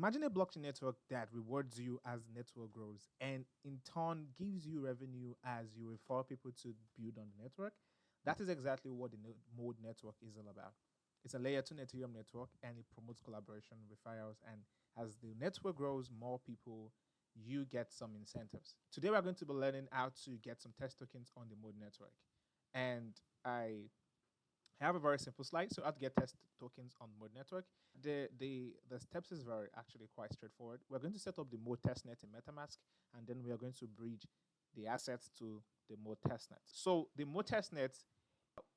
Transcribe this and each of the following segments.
Imagine a blockchain network that rewards you as the network grows and in turn gives you revenue as you refer people to build on the network. That is exactly what the Mode network is all about. It's a layer 2 Ethereum network and it promotes collaboration, referrals, and as the network grows, more people, you get some incentives. Today we're going to be learning how to get some test tokens on the Mode network. And I have a very simple slide. So how to get test tokens on Mode network. The steps is very actually quite straightforward. We're going to set up the Mode Testnet in Metamask, and then we are going to bridge the assets to the Mode Testnet. So the Mode Testnet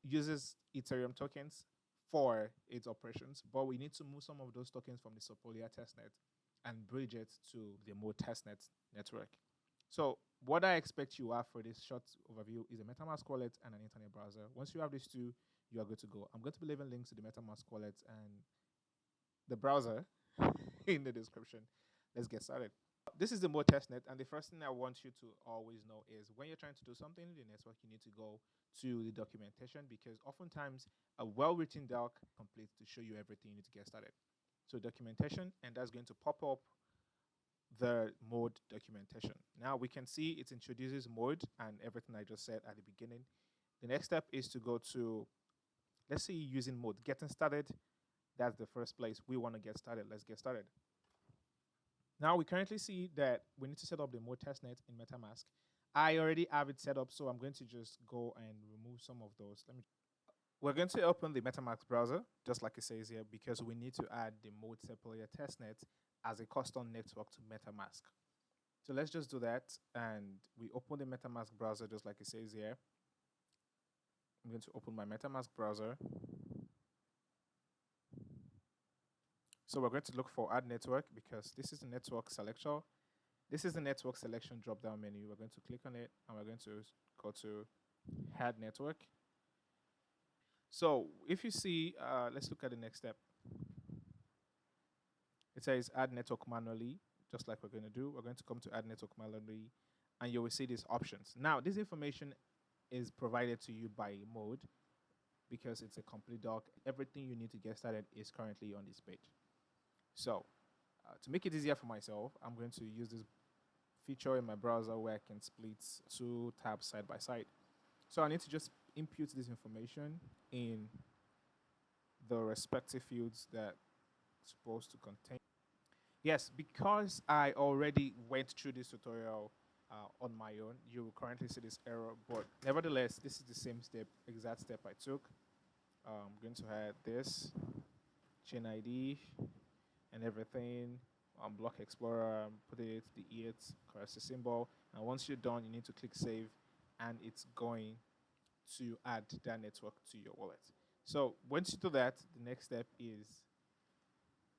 uses Ethereum tokens for its operations, but we need to move some of those tokens from the Sepolia Testnet and bridge it to the Mode Testnet network. So what I expect you have for this short overview is a MetaMask wallet and an internet browser. Once you have these two, you are good to go. I'm going to be leaving links to the MetaMask wallet and the browser in the description. Let's get started. This is the Mode Testnet, and the first thing I want you to always know is when you're trying to do something in the network, you need to go to the documentation, because oftentimes a well-written doc completes to show you everything you need to get started. So documentation, and that's going to pop up the Mode documentation. Now we can see it introduces Mode and everything I just said at the beginning. The next step is to go to, let's say, using Mode, getting started. That's the first place we want to get started. Let's get started. Now we currently see that we need to set up the Mode Testnet in MetaMask. I already have it set up, so I'm going to just go and remove some of those. We're going to open the Metamask browser, just like it says here, because we need to add the Mode Sepolia Testnet as a custom network to Metamask. So let's just do that, and we open the Metamask browser just like it says here. I'm going to open my Metamask browser. So we're going to look for Add Network, because this is the network selection. This is the network selection drop-down menu. We're going to click on it, and we're going to go to Add Network. So if you see, let's look at the next step. It says Add Network Manually, just like we're going to do. We're going to come to Add Network Manually, and you will see these options. Now, this information is provided to you by Mode, because it's a complete doc. Everything you need to get started is currently on this page. So to make it easier for myself, I'm going to use this feature in my browser where I can split two tabs side by side. So I need to just input this information in the respective fields that it's supposed to contain. Yes, because I already went through this tutorial on my own, you will currently see this error, but nevertheless, this is the same step, exact step I took. I'm going to add this chain ID and everything, block explorer, put it the ETH currency symbol, and once you're done, you need to click save, and it's going to add that network to your wallet. So once you do that, the next step is,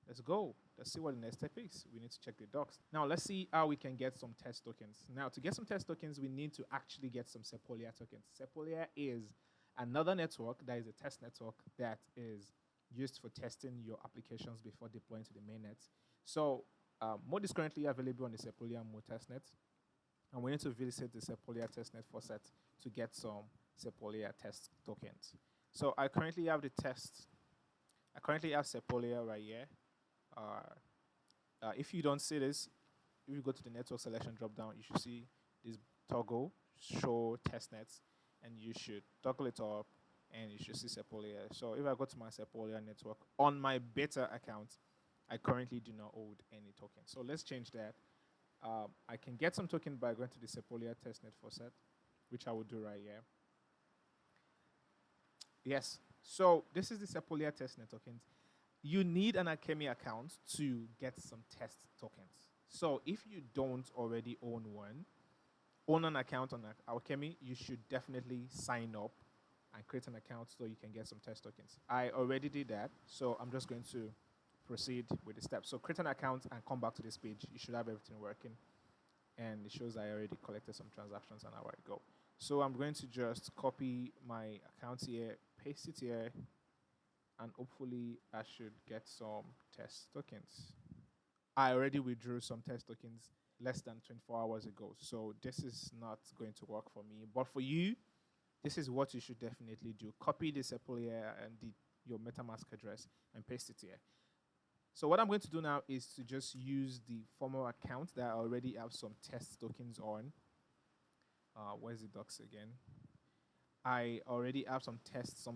let's go. Let's see what the next step is. We need to check the docs. Now let's see how we can get some test tokens. Now to get some test tokens, we need to actually get some Sepolia tokens. Sepolia is another network that is a test network that is used for testing your applications before deploying to the mainnet. So Mode is currently available on the Sepolia Mode Testnet, and we need to visit the Sepolia Testnet Faucet to get some Sepolia test tokens. So I currently have the test. I currently have Sepolia right here. If you don't see this, if you go to the network selection drop down, you should see this toggle show testnets, and you should toggle it up, and you should see Sepolia. So if I go to my Sepolia network on my beta account, I currently do not hold any token. So let's change that. I can get some token by going to the Sepolia Testnet Faucet, which I will do right here. Yes, so this is the Sepolia Testnet tokens. You need an Alchemy account to get some test tokens. So if you don't already own an account on Alchemy, you should definitely sign up and create an account so you can get some test tokens. I already did that, so I'm just going to proceed with the steps. So create an account and come back to this page. You should have everything working, and it shows I already collected some transactions and how I go. So I'm going to just copy my account here, paste it here, and hopefully I should get some test tokens. I already withdrew some test tokens less than 24 hours ago, so this is not going to work for me. But for you, this is what you should definitely do. Copy the Sepolia and your MetaMask address and paste it here. So what I'm going to do now is to just use the former account that I already have some test tokens on. Where's the docs again? I already have some test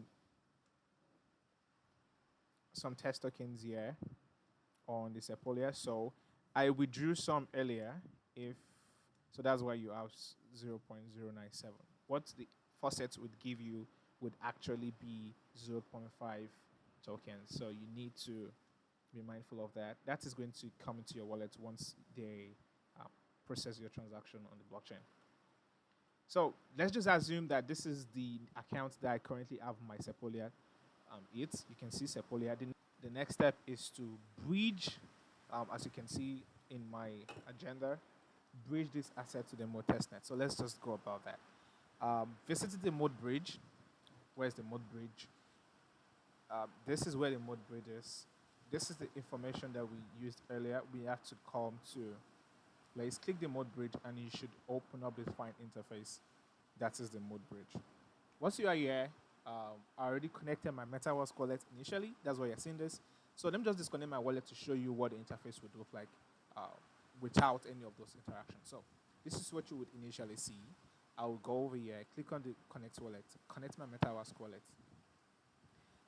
tokens here on the Sepolia. So I withdrew some earlier. If so, that's why you have 0.097. What the faucet would give you would actually be 0.5 tokens. So you need to be mindful of that. That is going to come into your wallet once they process your transaction on the blockchain. So let's just assume that this is the account that I currently have my Sepolia. You can see Sepolia. The next step is to bridge, as you can see in my agenda, bridge this asset to the Mode Testnet. So let's just go about that. Visit the Mode bridge. Where's the Mode bridge? This is where the Mode bridge is. This is the information that we used earlier. We have to come to place. Click the Mode bridge, and you should open up this fine interface. That is the Mode bridge. Once you are here, I already connected my Metamask wallet initially. That's why you're seeing this. So let me just disconnect my wallet to show you what the interface would look like without any of those interactions. So this is what you would initially see. I will go over here, click on the Connect wallet, connect my Metamask wallet,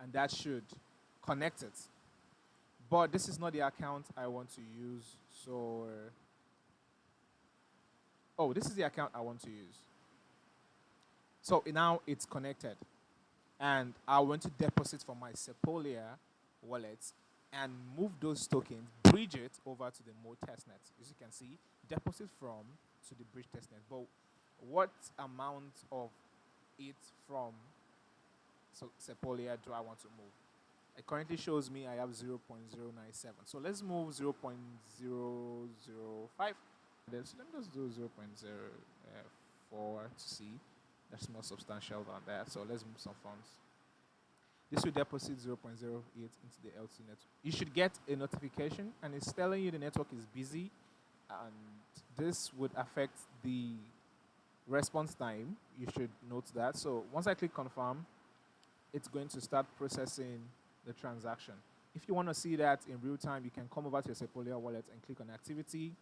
and that should connect it. But this is not the account I want to use. So, this is the account I want to use. So now it's connected. And I want to deposit from my Sepolia wallet and move those tokens, bridge it over to the Mode Testnet. As you can see, deposit from to the bridge testnet. But what amount of it from Sepolia do I want to move? It currently shows me I have 0.097. So let's move 0.005. Then so let me just do 0.04 to see. That's more substantial than that. So let's move some funds. This will deposit 0.08 into the L2 network. You should get a notification, and it's telling you the network is busy, and this would affect the response time. You should note that. So once I click confirm, it's going to start processing the transaction. If you want to see that in real time, you can come over to your Sepolia wallet and click on activity.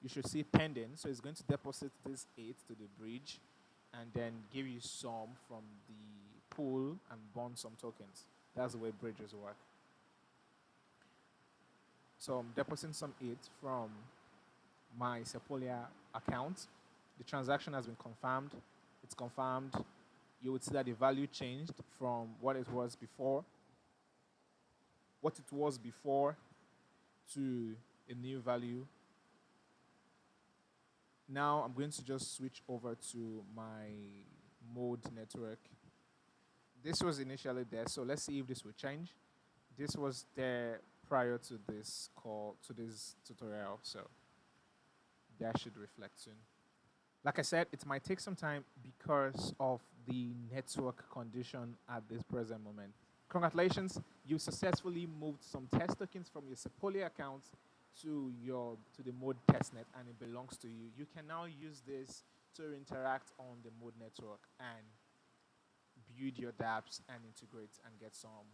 You should see pending. So it's going to deposit this 8 to the bridge and then give you some from the pool and bond some tokens. That's the way bridges work. So I'm depositing some 8 from my Sepolia account. The transaction has been confirmed. It's confirmed. You would see that the value changed from what it was before to a new value. Now I'm going to just switch over to my Mode network. This was initially there, so let's see if this will change. This was there prior to this tutorial, so that should reflect soon. Like I said, it might take some time because of the network condition at this present moment. Congratulations, you successfully moved some test tokens from your Sepolia account to the Mode Testnet, and it belongs to you. You can now use this to interact on the Mode network and build your dApps and integrate and get some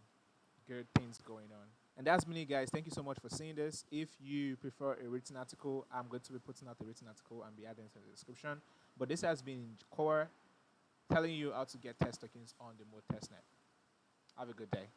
good things going on. And that's me, guys. Thank you so much for seeing this. If you prefer a written article, I'm going to be putting out a written article and be adding it in the description. But this has been Core telling you how to get test tokens on the Mode Testnet. Have a good day.